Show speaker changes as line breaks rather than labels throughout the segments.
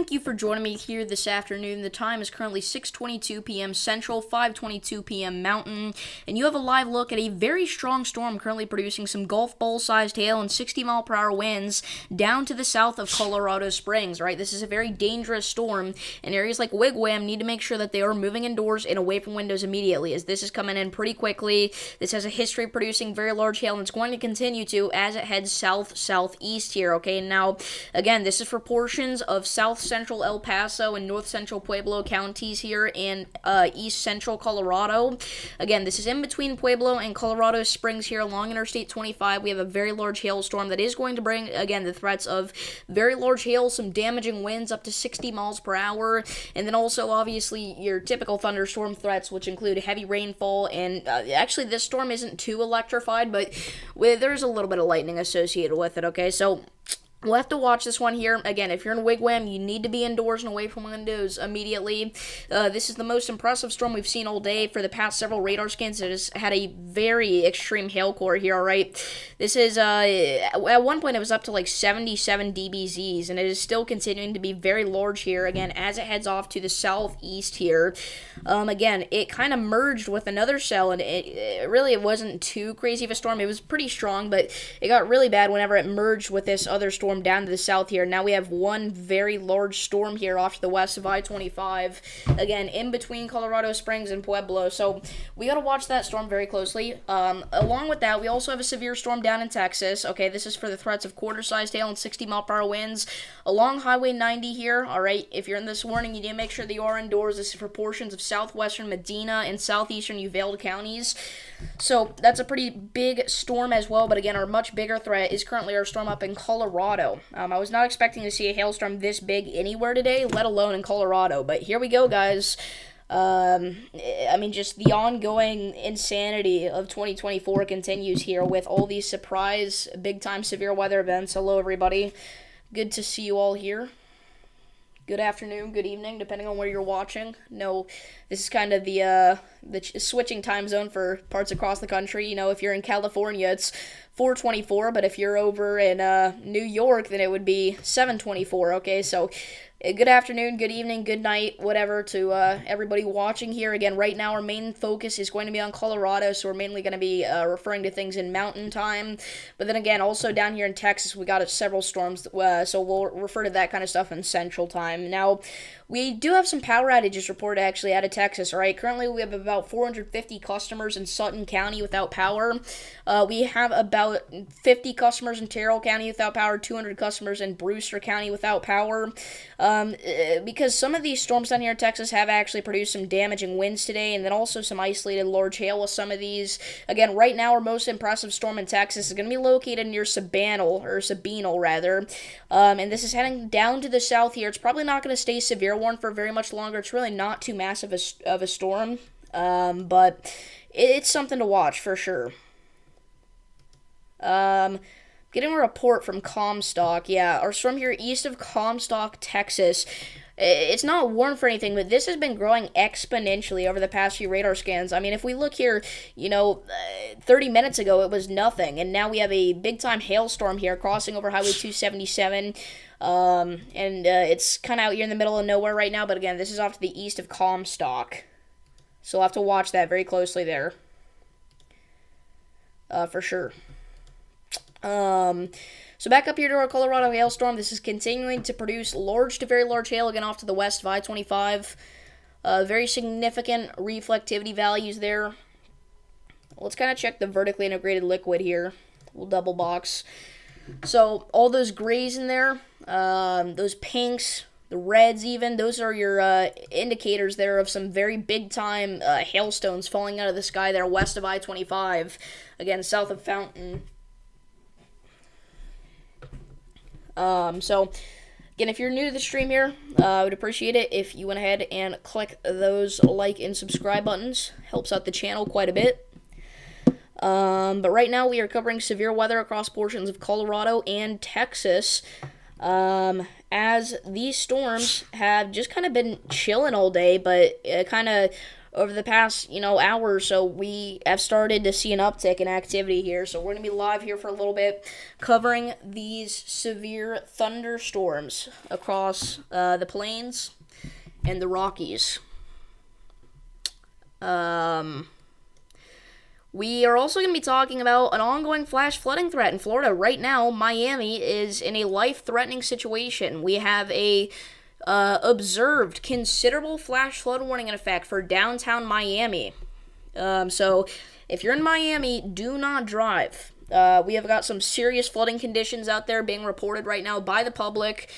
thank you for joining me here this afternoon. The time is currently 6:22 p.m. Central, 5:22 p.m. Mountain, and you have a live look at a very strong storm currently producing some golf ball-sized hail and 60-mile-per-hour winds down to the south of Colorado Springs, right? This is a very dangerous storm, and areas like Wigwam need to make sure that they are moving indoors and away from windows immediately, as this is coming in pretty quickly. This has a history of producing very large hail, and it's going to continue to as it heads south-southeast here, okay? Now, again, this is for portions of south-central El Paso and north-central Pueblo counties here in east-central Colorado. Again, this is in between Pueblo and Colorado Springs here along Interstate 25. We have a very large hailstorm that is going to bring, again, the threats of very large hail, some damaging winds up to 60 miles per hour, and then also, obviously, your typical thunderstorm threats, which include heavy rainfall, and actually, this storm isn't too electrified, but there's a little bit of lightning associated with it, okay? So we'll have to watch this one here. Again, if you're in Wigwam, you need to be indoors and away from windows immediately. This is the most impressive storm we've seen all day. For the past several radar scans, it has had a very extreme hail core here, alright? This is, at one point it was up to like 77 dBZs, and it is still continuing to be very large here, again, as it heads off to the southeast here. Again, it kind of merged with another cell, and it really wasn't too crazy of a storm. It was pretty strong, but it got really bad whenever it merged with this other storm down to the south here. Now we have one very large storm here off to the west of I-25, again, in between Colorado Springs and Pueblo, so we got to watch that storm very closely. Along with that, we also have a severe storm down in Texas. Okay, this is for the threats of quarter-sized hail and 60-mile-per-hour winds along Highway 90 here. Alright, if you're in this warning, you need to make sure that you are indoors. This is for portions of southwestern Medina and southeastern Uvalde counties. So that's a pretty big storm as well, but again, our much bigger threat is currently our storm up in Colorado. I was not expecting to see a hailstorm this big anywhere today, let alone in Colorado, but here we go, guys. I mean, just the ongoing insanity of 2024 continues here with all these surprise, big-time severe weather events. Hello, everybody. Good to see you all here. Good afternoon, good evening, depending on where you're watching. No, this is kind of the switching time zone for parts across the country. You know, if you're in California, it's 4:24, but if you're over in New York, then it would be 7:24, okay? So, good afternoon, good evening, good night, whatever to everybody watching here. Again, right now our main focus is going to be on Colorado, so we're mainly going to be referring to things in mountain time. But then again, also down here in Texas, we got several storms, so we'll refer to that kind of stuff in central time. Now, we do have some power outages reported actually out of Texas, all right? Currently, we have about 450 customers in Sutton County without power. We have about 50 customers in Terrell County without power, 200 customers in Brewster County without power. Because some of these storms down here in Texas have actually produced some damaging winds today, and then also some isolated large hail with some of these. Again, right now, our most impressive storm in Texas is going to be located near Sabinal, rather. And this is heading down to the south here. It's probably not going to stay severe one for very much longer. It's really not too massive of a storm, but it's something to watch for sure. Getting a report from Comstock. Yeah, our storm here east of Comstock, Texas. It's not warned for anything, but this has been growing exponentially over the past few radar scans. I mean, if we look here, 30 minutes ago it was nothing, and now we have a big-time hailstorm here crossing over Highway 277. And it's kind of out here in the middle of nowhere right now, but again, this is off to the east of Comstock. So we'll have to watch that very closely there. For sure. So back up here to our Colorado hailstorm. This is continuing to produce large to very large hail, again off to the west of I-25. Very significant reflectivity values there. Let's kind of check the vertically integrated liquid here. We'll double box. So all those grays in there, those pinks, the reds even, those are your indicators there of some very big-time hailstones falling out of the sky there west of I-25. Again, south of Fountain. So, again, if you're new to the stream here, I would appreciate it if you went ahead and click those like and subscribe buttons. Helps out the channel quite a bit. But right now we are covering severe weather across portions of Colorado and Texas. As these storms have just kind of been chilling all day, but kind of over the past, hour or so, we have started to see an uptick in activity here. So we're going to be live here for a little bit, covering these severe thunderstorms across the plains and the Rockies. We are also going to be talking about an ongoing flash flooding threat in Florida. Right now, Miami is in a life-threatening situation. We have a observed considerable flash flood warning in effect for downtown Miami. So if you're in Miami, do not drive. We have got some serious flooding conditions out there being reported right now by the public.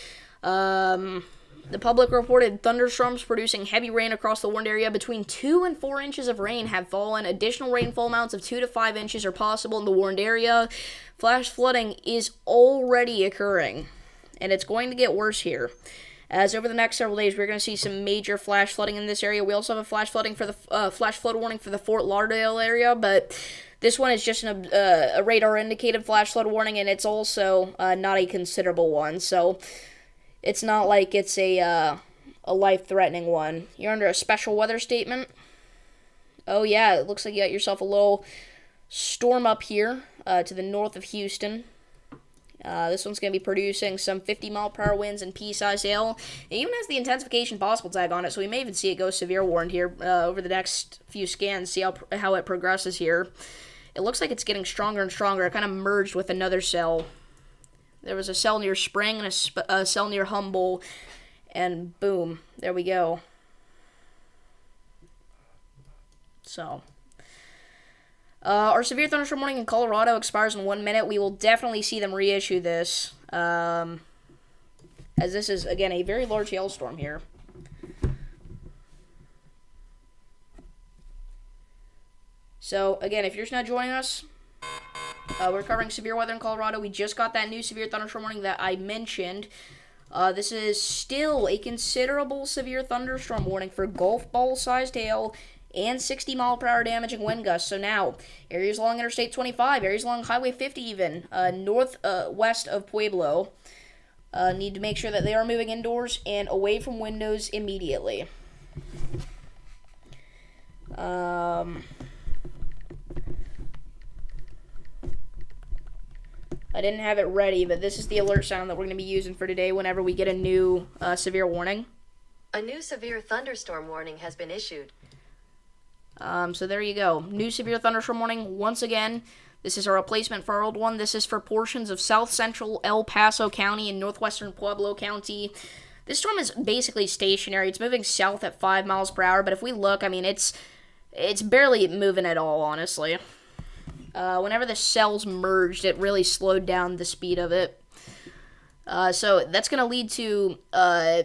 The public reported thunderstorms producing heavy rain across the warned area. Between 2 and 4 inches of rain have fallen. Additional rainfall amounts of 2 to 5 inches are possible in the warned area. Flash flooding is already occurring, and it's going to get worse here. As over the next several days, we're going to see some major flash flooding in this area. We also have a flash flood warning for the Fort Lauderdale area, but this one is just a radar-indicated flash flood warning, and it's also not a considerable one. So it's not like it's a life-threatening one. You're under a special weather statement. Oh yeah, it looks like you got yourself a little storm up here to the north of Houston. This one's going to be producing some 50-mile-per-hour winds and pea-sized hail. It even has the intensification possible tag on it, so we may even see it go severe warned here over the next few scans, see how it progresses here. It looks like it's getting stronger and stronger. It kind of merged with another cell. There was a cell near Spring and a cell near Humboldt, and boom, there we go. So our severe thunderstorm warning in Colorado expires in 1 minute. We will definitely see them reissue this, as this is, again, a very large hailstorm here. So, again, if you're just now joining us, we're covering severe weather in Colorado. We just got that new severe thunderstorm warning that I mentioned. This is still a considerable severe thunderstorm warning for golf ball-sized hail and 60-mile-per-hour damaging wind gusts. So now, areas along Interstate 25, areas along Highway 50 even, northwest of Pueblo, need to make sure that they are moving indoors and away from windows immediately. I didn't have it ready, but this is the alert sound that we're going to be using for today whenever we get a new severe warning.
A new severe thunderstorm warning has been issued.
So there you go. New severe thunderstorm warning. Once again, this is a replacement for our old one. This is for portions of south central El Paso County and northwestern Pueblo County. This storm is basically stationary. It's moving south at 5 miles per hour, but if we look, I mean, it's barely moving at all, honestly. Whenever the cells merged, it really slowed down the speed of it. So that's going to lead to a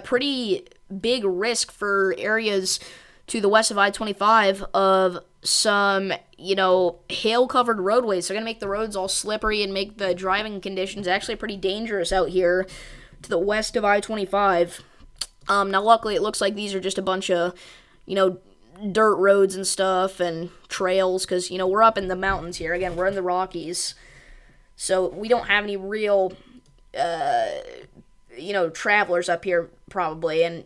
pretty big risk for areas to the west of I-25 of some, hail-covered roadways. So they're going to make the roads all slippery and make the driving conditions actually pretty dangerous out here to the west of I-25. Now, luckily, it looks like these are just a bunch of, dirt roads and stuff and trails because, we're up in the mountains here. Again, we're in the Rockies. So we don't have any real, travelers up here probably. And,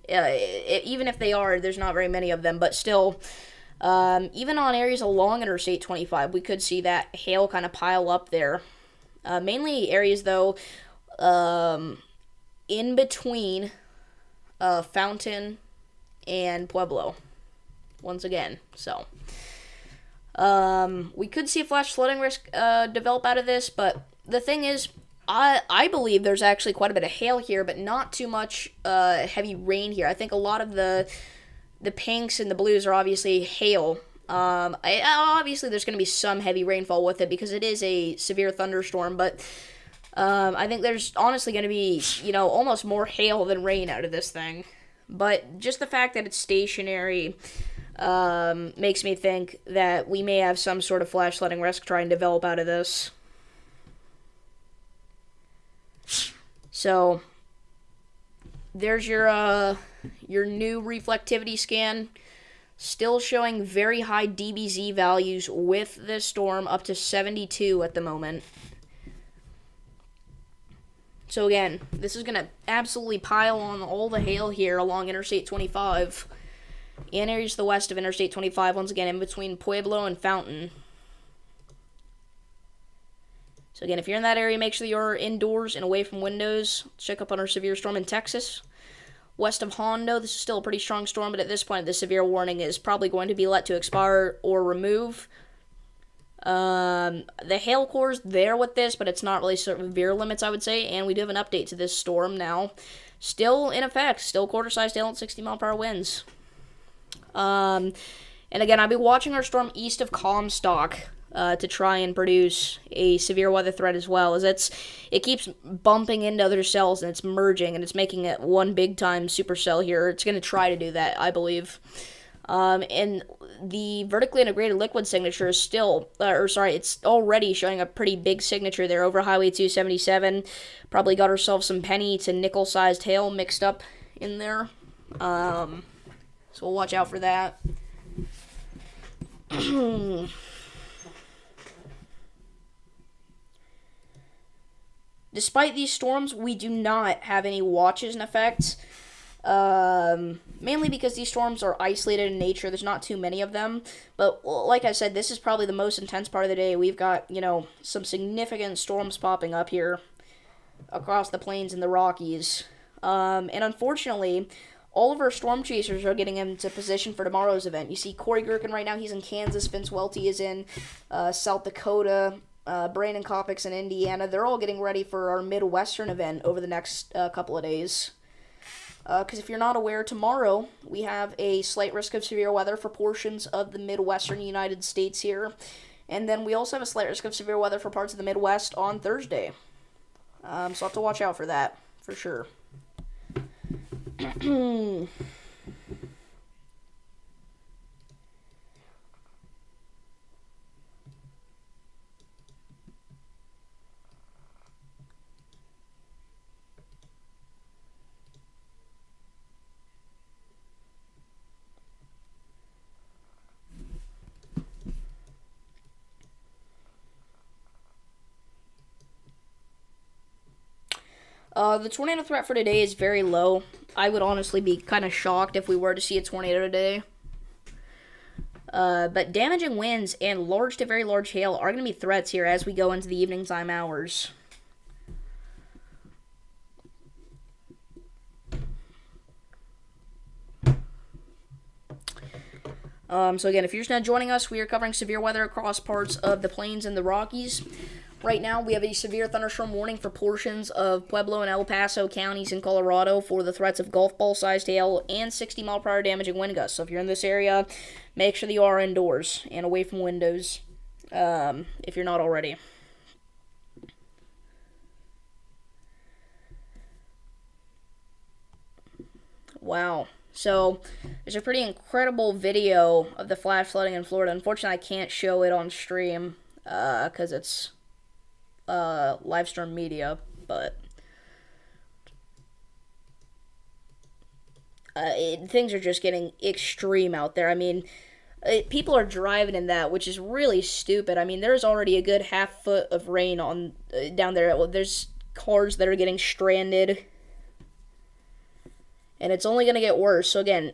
even if they are, there's not very many of them, but still, even on areas along Interstate 25, we could see that hail kind of pile up there. Mainly areas, though, in between Fountain and Pueblo, once again. So, we could see a flash flooding risk develop out of this, but the thing is, I believe there's actually quite a bit of hail here, but not too much heavy rain here. I think a lot of the pinks and the blues are obviously hail. Obviously, there's going to be some heavy rainfall with it because it is a severe thunderstorm, but I think there's honestly going to be, almost more hail than rain out of this thing. But just the fact that it's stationary makes me think that we may have some sort of flash flooding risk try and develop out of this. So, there's your new reflectivity scan. Still showing very high DBZ values with this storm, up to 72 at the moment. So again, this is going to absolutely pile on all the hail here along Interstate 25. and areas to the west of Interstate 25, once again in between Pueblo and Fountain. So again, if you're in that area, make sure you're indoors and away from windows. Check up on our severe storm in Texas. West of Hondo, this is still a pretty strong storm, but at this point, the severe warning is probably going to be let to expire or remove. The hail core's there with this, but it's not really severe limits, I would say. And we do have an update to this storm now. Still in effect, still quarter-sized hail and 60-mile-per-hour winds. And again, I'll be watching our storm east of Comstock to try and produce a severe weather threat as well, as it keeps bumping into other cells and it's merging and it's making it one big-time supercell here. It's going to try to do that, I believe. And the vertically integrated liquid signature is still, it's already showing a pretty big signature there over Highway 277. Probably got ourselves some penny to nickel-sized hail mixed up in there. So we'll watch out for that. Despite these storms, we do not have any watches in effect. Mainly because these storms are isolated in nature. There's not too many of them. But like I said, this is probably the most intense part of the day. We've got, some significant storms popping up here across the plains and the Rockies. And unfortunately, all of our storm chasers are getting into position for tomorrow's event. You see Corey Gherkin right now. He's in Kansas. Vince Welty is in South Dakota. Brandon Kopic's in Indiana. They're all getting ready for our Midwestern event over the next couple of days. Because if you're not aware, tomorrow we have a slight risk of severe weather for portions of the Midwestern United States here. And then we also have a slight risk of severe weather for parts of the Midwest on Thursday. So I'll have to watch out for that, for sure. The tornado threat for today is very low. I would honestly be kind of shocked if we were to see a tornado today. But damaging winds and large to very large hail are going to be threats here as we go into the evening time hours. So again, if you're just now joining us, we are covering severe weather across parts of the plains and the Rockies. Right now, we have a severe thunderstorm warning for portions of Pueblo and El Paso counties in Colorado for the threats of golf ball-sized hail and 60-mile-per-hour damaging wind gusts. So if you're in this area, make sure that you are indoors and away from windows if you're not already. Wow. So there's a pretty incredible video of the flash flooding in Florida. Unfortunately, I can't show it on stream because it's live stream media, but things are just getting extreme out there. I mean, people are driving in that, which is really stupid. I mean, there's already a good half foot of rain on down there. Well, there's cars that are getting stranded, and it's only going to get worse. So again,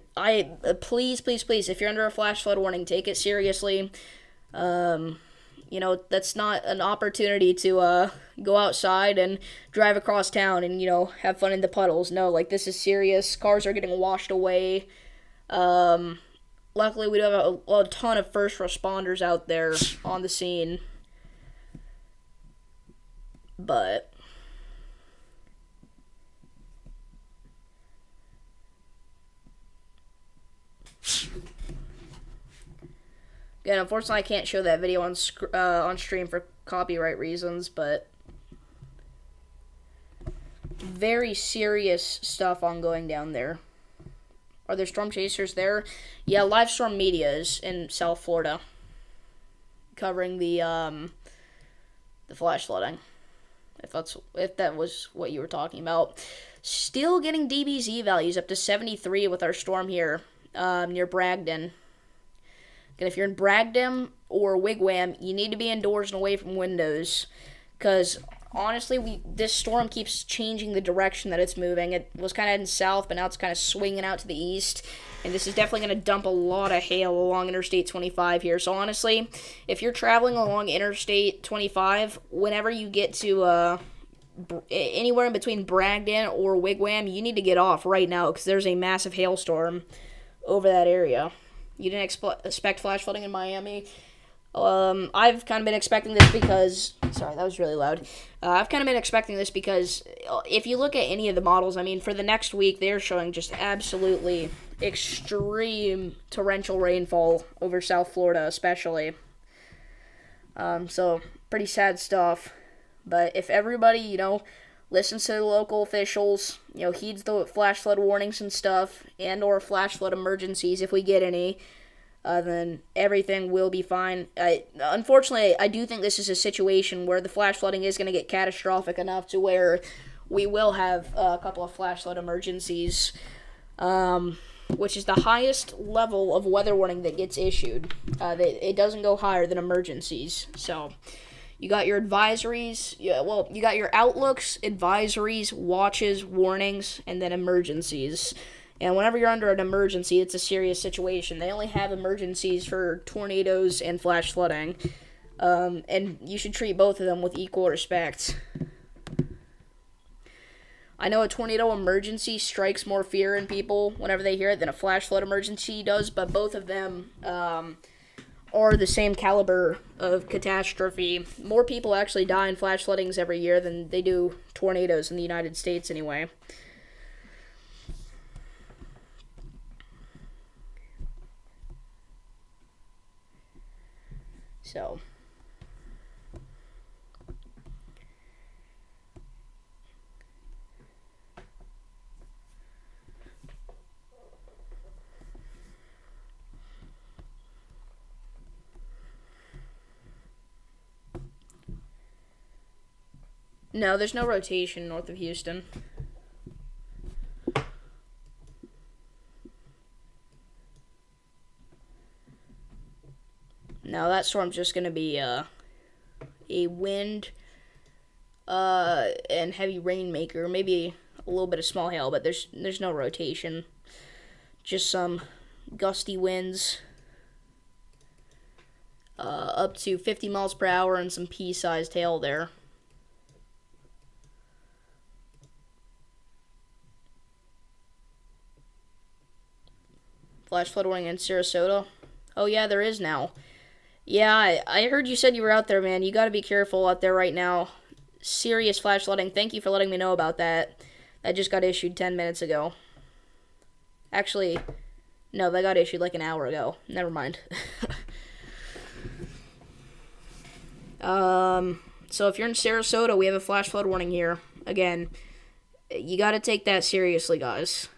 please, if you're under a flash flood warning, take it seriously. That's not an opportunity to go outside and drive across town and, have fun in the puddles. No, this is serious. Cars are getting washed away. Luckily, we do have a ton of first responders out there on the scene. But again, unfortunately, I can't show that video on stream for copyright reasons, but very serious stuff ongoing down there. Are there storm chasers there? Yeah, Live Storm Media is in South Florida, covering the flash flooding. If that was what you were talking about. Still getting DBZ values up to 73 with our storm here near Bragdon. And if you're in Bragdon or Wigwam, you need to be indoors and away from windows, because honestly, this storm keeps changing the direction that it's moving. It was kind of heading south, but now it's kind of swinging out to the east. And this is definitely going to dump a lot of hail along Interstate 25 here. So honestly, if you're traveling along Interstate 25, whenever you get to anywhere in between Bragdon or Wigwam, you need to get off right now because there's a massive hailstorm over that area. You didn't expect flash flooding in Miami? I've kind of been expecting this because... Sorry, that was really loud. I've kind of been expecting this because if you look at any of the models, I mean, for the next week, they're showing just absolutely extreme torrential rainfall over South Florida, especially. So, pretty sad stuff. But if everybody, listens to the local officials, heeds the flash flood warnings and stuff, and or flash flood emergencies if we get any, then everything will be fine. Unfortunately, I do think this is a situation where the flash flooding is going to get catastrophic enough to where we will have a couple of flash flood emergencies, which is the highest level of weather warning that gets issued. It doesn't go higher than emergencies. So you got your advisories, you got your outlooks, advisories, watches, warnings, and then emergencies. And whenever you're under an emergency, it's a serious situation. They only have emergencies for tornadoes and flash flooding. And you should treat both of them with equal respect. I know a tornado emergency strikes more fear in people whenever they hear it than a flash flood emergency does, but both of them are the same caliber of catastrophe. More people actually die in flash floodings every year than they do tornadoes in the United States anyway. So, no, there's no rotation north of Houston. No, that storm's just going to be a wind and heavy rainmaker, maybe a little bit of small hail, but there's no rotation. Just some gusty winds up to 50 miles per hour and some pea-sized hail there. Flash flood warning in Sarasota. Oh yeah, there is now. Yeah, I heard you said you were out there, man. You gotta be careful out there right now. Serious flash flooding. Thank you for letting me know about that. That just got issued 10 minutes ago. Actually, no, that got issued like an hour ago. Never mind. So if you're in Sarasota, we have a flash flood warning here. Again, you gotta take that seriously, guys.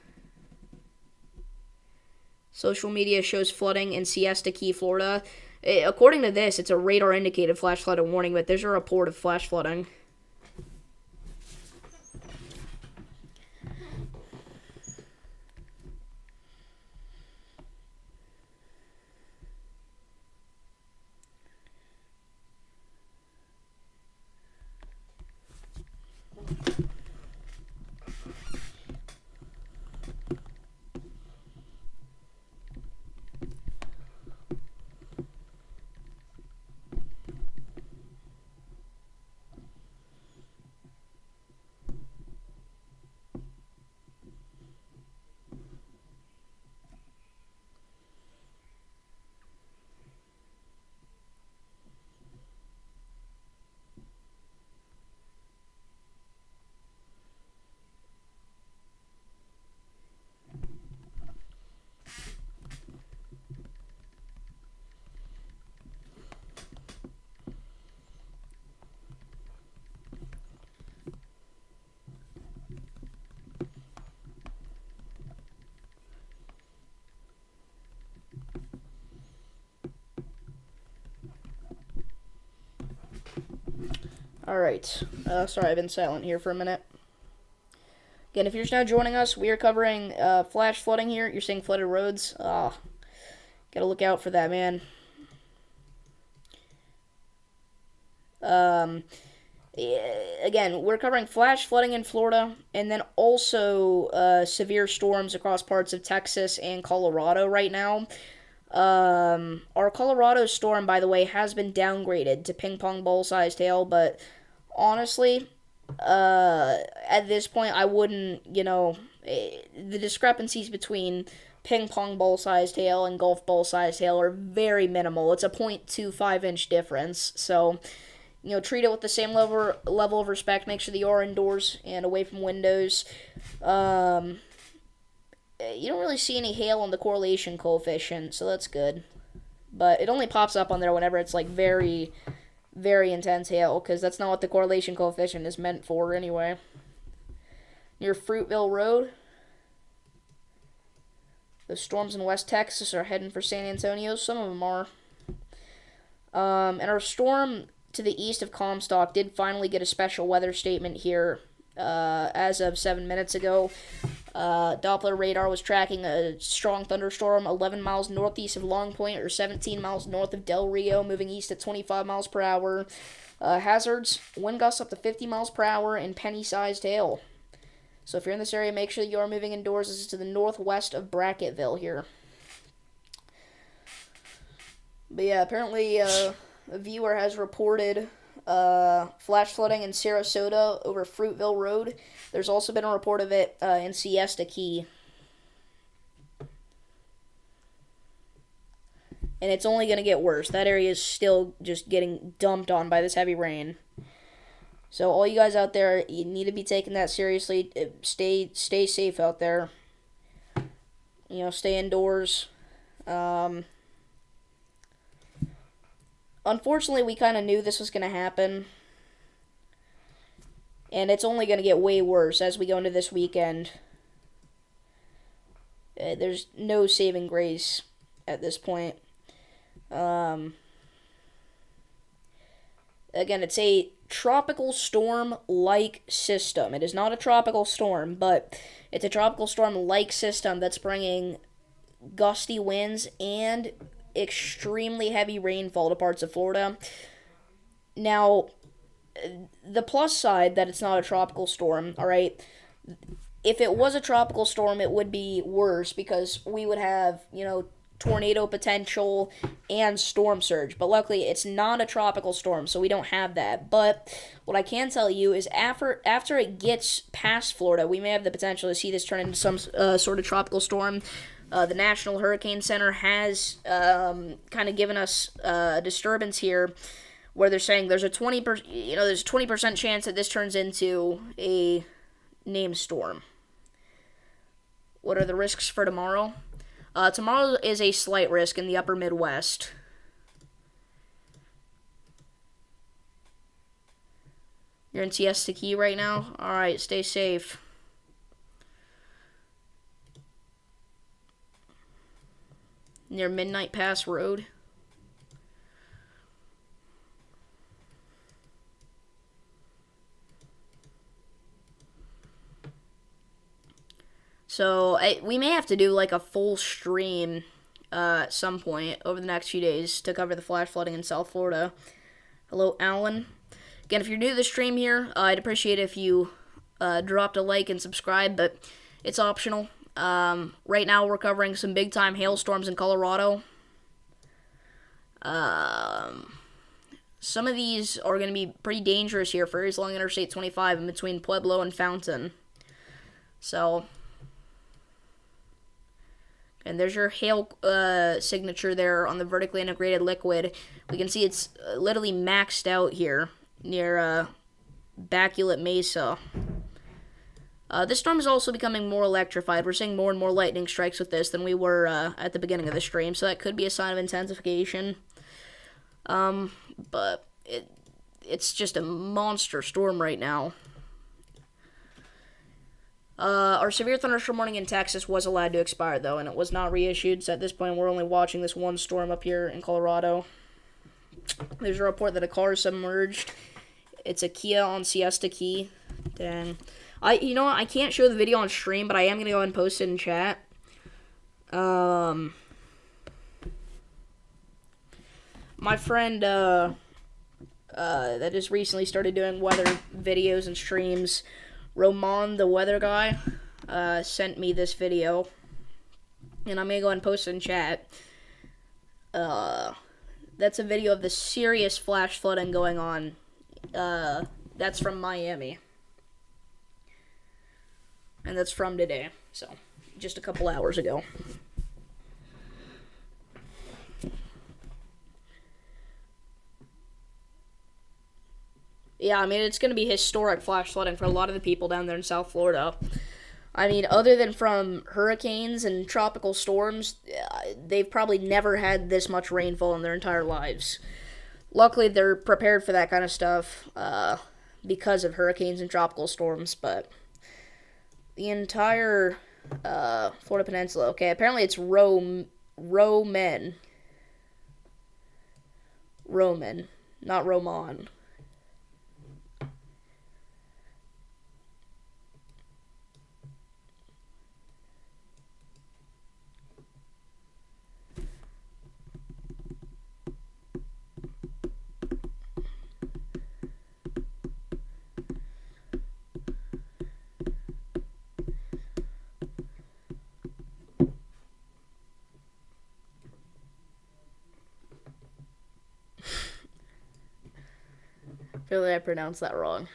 Social media shows flooding in Siesta Key, Florida. According to this, it's a radar-indicated flash flood warning, but there's a report of flash flooding. Alright, sorry, I've been silent here for a minute. Again, if you're just now joining us, we are covering flash flooding here. You're seeing flooded roads. Gotta look out for that, man. Again, we're covering flash flooding in Florida, and then also severe storms across parts of Texas and Colorado right now. Our Colorado storm, by the way, has been downgraded to ping pong ball sized hail, but honestly, at this point, I wouldn't, the discrepancies between ping pong ball sized hail and golf ball sized hail are very minimal. It's a 0.25-inch difference, so treat it with the same level of respect. Make sure that you are indoors and away from windows. You don't really see any hail on the correlation coefficient, so that's good. But it only pops up on there whenever it's like very, very intense hail, because that's not what the correlation coefficient is meant for anyway. Near Fruitville Road, the storms in West Texas are heading for San Antonio. Some of them are. And our storm to the east of Comstock did finally get a special weather statement here as of 7 minutes ago. Doppler radar was tracking a strong thunderstorm 11 miles northeast of Long Point or 17 miles north of Del Rio, moving east at 25 miles per hour. Hazards, wind gusts up to 50 miles per hour and penny-sized hail. So if you're in this area, make sure that you are moving indoors. This is to the northwest of Brackettville here. But yeah, apparently a viewer has reported flash flooding in Sarasota over Fruitville Road. There's also been a report of it in Siesta Key. And it's only going to get worse. That area is still just getting dumped on by this heavy rain. So all you guys out there, you need to be taking that seriously. Stay safe out there. Stay indoors. Unfortunately, we kind of knew this was going to happen. And it's only going to get way worse as we go into this weekend. There's no saving grace at this point. Again, it's a tropical storm-like system. It is not a tropical storm, but it's a tropical storm-like system that's bringing gusty winds and extremely heavy rainfall to parts of Florida. Now, the plus side that it's not a tropical storm, alright, if it was a tropical storm, it would be worse because we would have, tornado potential and storm surge. But luckily, it's not a tropical storm, so we don't have that. But what I can tell you is after it gets past Florida, we may have the potential to see this turn into some sort of tropical storm. The National Hurricane Center has kind of given us a disturbance here where they're saying there's a 20% chance that this turns into a named storm. What are the risks for tomorrow? Tomorrow is a slight risk in the upper Midwest. You're in Siesta Key right now? Alright, stay safe. Near Midnight Pass Road. So, we may have to do like a full stream at some point over the next few days to cover the flash flooding in South Florida. Hello, Alan. Again, if you're new to the stream here, I'd appreciate it if you dropped a like and subscribe, but it's optional. Right now we're covering some big-time hailstorms in Colorado. Some of these are going to be pretty dangerous here for areas along Interstate 25 in between Pueblo and Fountain. So, and there's your hail signature there on the vertically integrated liquid. We can see it's literally maxed out here near Baculate Mesa. This storm is also becoming more electrified. We're seeing more and more lightning strikes with this than we were at the beginning of the stream, so that could be a sign of intensification. But it's just a monster storm right now. Our severe thunderstorm warning in Texas was allowed to expire, though, and it was not reissued, so at this point we're only watching this one storm up here in Colorado. There's a report that a car is submerged. It's a Kia on Siesta Key. Dang. You know what? I can't show the video on stream, but I am going to go ahead and post it in chat. My friend, that just recently started doing weather videos and streams. Roman, the weather guy, sent me this video, and I'm gonna go ahead and post it in chat. That's a video of the serious flash flooding going on. That's from Miami. And that's from today, so just a couple hours ago. Yeah, I mean, it's going to be historic flash flooding for a lot of the people down there in South Florida. I mean, other than from hurricanes and tropical storms, they've probably never had this much rainfall in their entire lives. Luckily, they're prepared for that kind of stuff because of hurricanes and tropical storms, but the entire Florida Peninsula, okay, apparently it's Roman, not Roman. I feel like I pronounced that wrong.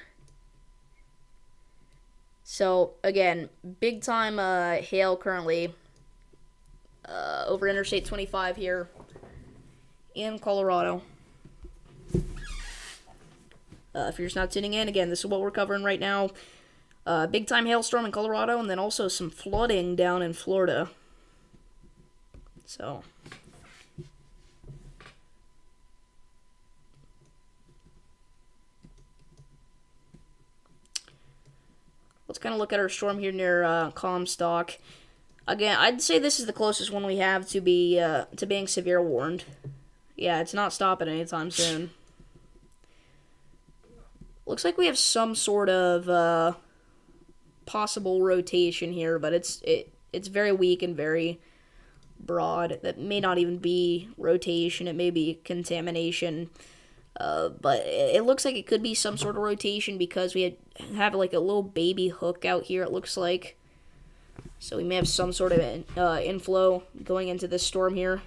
So, again, big time hail currently over Interstate 25 here in Colorado. If you're just not tuning in, again, this is what we're covering right now. Big time hailstorm in Colorado, and then also some flooding down in Florida. So let's kind of look at our storm here near Comstock. Again, I'd say this is the closest one we have to being severe warned. Yeah, it's not stopping anytime soon. Looks like we have some sort of possible rotation here, but it's very weak and very broad. That may not even be rotation. It may be contamination. But it looks like it could be some sort of rotation because we have like a little baby hook out here, it looks like. So we may have some sort of inflow going into this storm here.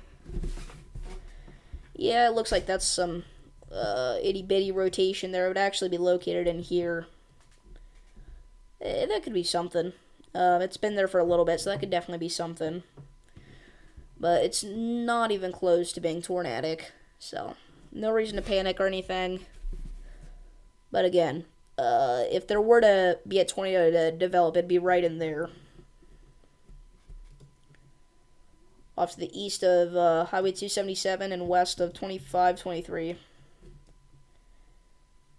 Yeah, it looks like that's some itty-bitty rotation there. It would actually be located in here. That could be something. It's been there for a little bit, so that could definitely be something. But it's not even close to being tornadic, so no reason to panic or anything. But again, if there were to be a tornado to develop, it'd be right in there. Off to the east of Highway 277 and west of 2523.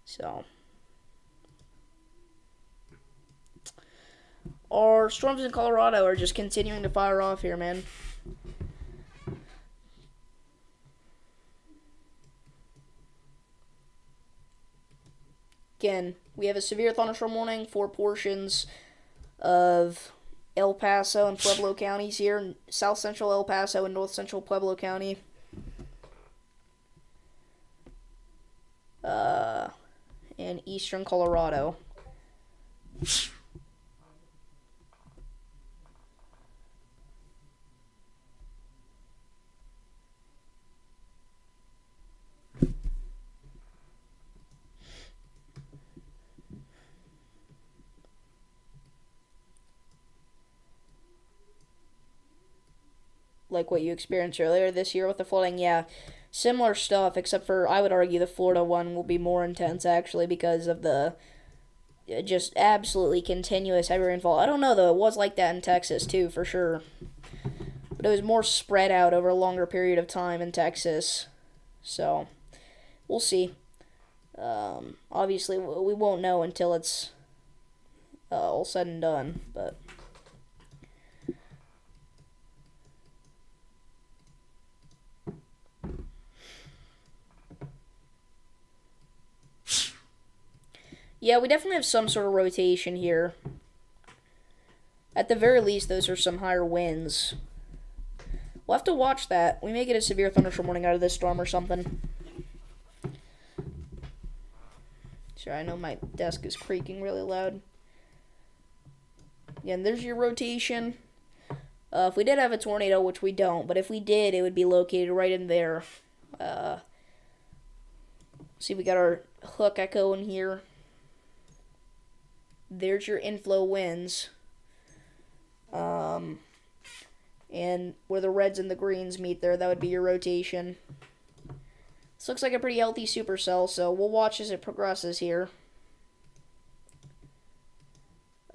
So our storms in Colorado are just continuing to fire off here, man. Again, we have a severe thunderstorm warning for portions of El Paso and Pueblo counties here, south central El Paso and north central Pueblo County. And eastern Colorado. Like what you experienced earlier this year with the flooding, yeah. Similar stuff, except for, I would argue, the Florida one will be more intense, actually, because of the just absolutely continuous heavy rainfall. I don't know, though. It was like that in Texas, too, for sure. But it was more spread out over a longer period of time in Texas. So, we'll see. Obviously, we won't know until it's all said and done, but yeah, we definitely have some sort of rotation here. At the very least, those are some higher winds. We'll have to watch that. We may get a severe thunderstorm warning out of this storm or something. Sorry, I know my desk is creaking really loud. Again, there's your rotation. If we did have a tornado, which we don't, but if we did, it would be located right in there. See, we got our hook echo in here. There's your inflow winds. And where the reds and the greens meet there, that would be your rotation. This looks like a pretty healthy supercell, so we'll watch as it progresses here.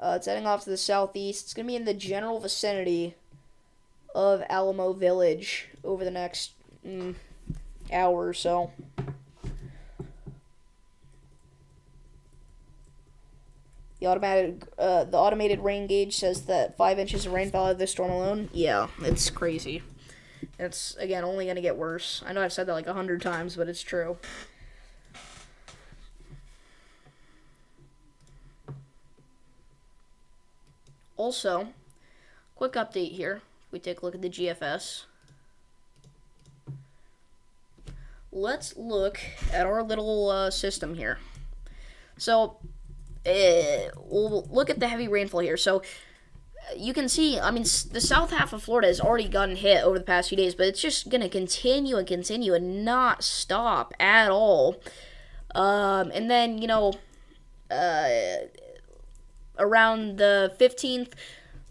It's heading off to the southeast. It's going to be in the general vicinity of Alamo Village over the next hour or so. The automated rain gauge says that 5 inches of rainfall out of this storm alone. Yeah, it's crazy. It's, again, only going to get worse. I know I've said that like 100 times, but it's true. Also, quick update here. We take a look at the GFS. Let's look at our little system here. So, we'll look at the heavy rainfall here. So, you can see, I mean, the south half of Florida has already gotten hit over the past few days, but it's just going to continue and not stop at all. And then, you know, around the 15th,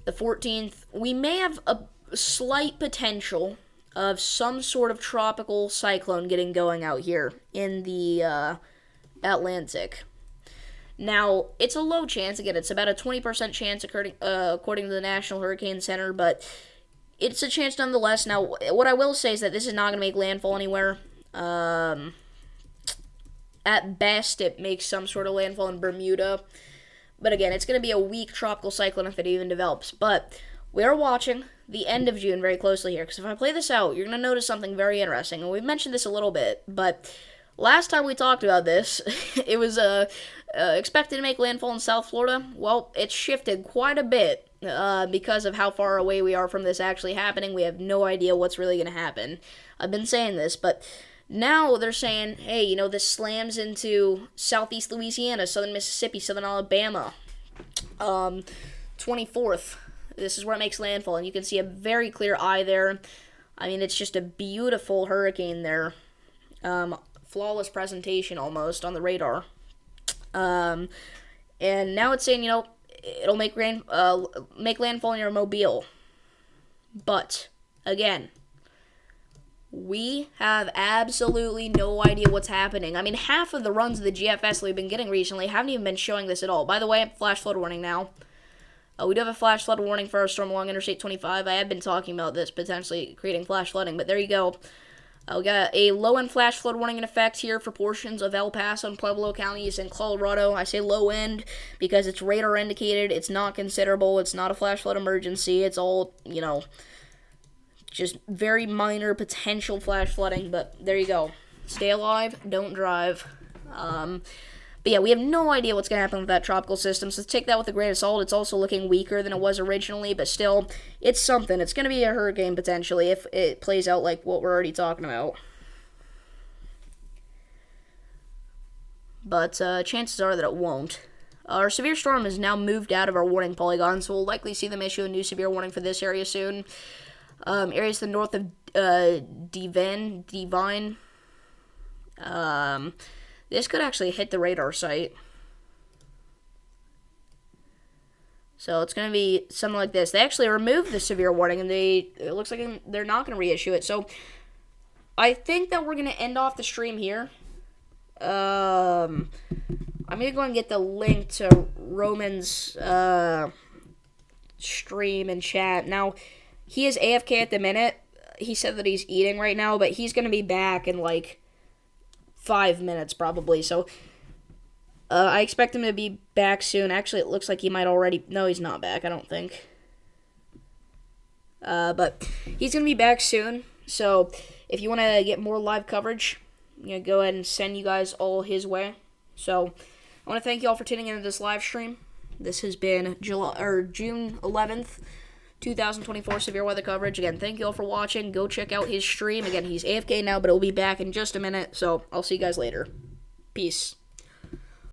the 14th, we may have a slight potential of some sort of tropical cyclone getting going out here in the Atlantic. Now, it's a low chance. Again, it's about a 20% chance according to the National Hurricane Center, but it's a chance nonetheless. Now, what I will say is that this is not going to make landfall anywhere. At best, it makes some sort of landfall in Bermuda. But again, it's going to be a weak tropical cyclone if it even develops. But we are watching the end of June very closely here, because if I play this out, you're going to notice something very interesting. And we've mentioned this a little bit, but last time we talked about this, it was expected to make landfall in South Florida. Well, it's shifted quite a bit because of how far away we are from this actually happening. We have no idea what's really going to happen. I've been saying this, but now they're saying, hey, you know, this slams into southeast Louisiana, southern Mississippi, southern Alabama. 24th, this is where it makes landfall, and you can see a very clear eye there. I mean, it's just a beautiful hurricane there. Flawless presentation almost on the radar. And now it's saying, you know, it'll make landfall near Mobile. But, again, we have absolutely no idea what's happening. I mean, half of the runs of the GFS that we've been getting recently haven't even been showing this at all. By the way, flash flood warning now. We do have a flash flood warning for our storm along Interstate 25. I have been talking about this, potentially creating flash flooding, but there you go. We got a low-end flash flood warning in effect here for portions of El Paso and Pueblo counties in Colorado. I say low-end because it's radar indicated. It's not considerable. It's not a flash flood emergency. It's all, you know, just very minor potential flash flooding, but there you go. Stay alive, don't drive. But yeah, we have no idea what's going to happen with that tropical system, so take that with a grain of salt. It's also looking weaker than it was originally, but still, it's something. It's going to be a hurricane, potentially, if it plays out like what we're already talking about. But chances are that it won't. Our severe storm has now moved out of our warning polygon, so we'll likely see them issue a new severe warning for this area soon. Areas to the north of Divine. This could actually hit the radar site. So it's going to be something like this. They actually removed the severe warning, and it looks like they're not going to reissue it. So I think that we're going to end off the stream here. I'm going to go and get the link to Roman's stream and chat. Now, he is AFK at the minute. He said that he's eating right now, but he's going to be back in like 5 minutes probably. So I expect him to be back soon. Actually, it looks like he might already... No, he's not back, I don't think. But he's going to be back soon. So if you want to get more live coverage, I'm going to go ahead and send you guys all his way. So I want to thank you all for tuning into this live stream. This has been June 11th. 2024 severe weather coverage. Again, thank you all for watching. Go check out his stream. Again, he's AFK now, but he'll be back in just a minute. So I'll see you guys later. Peace.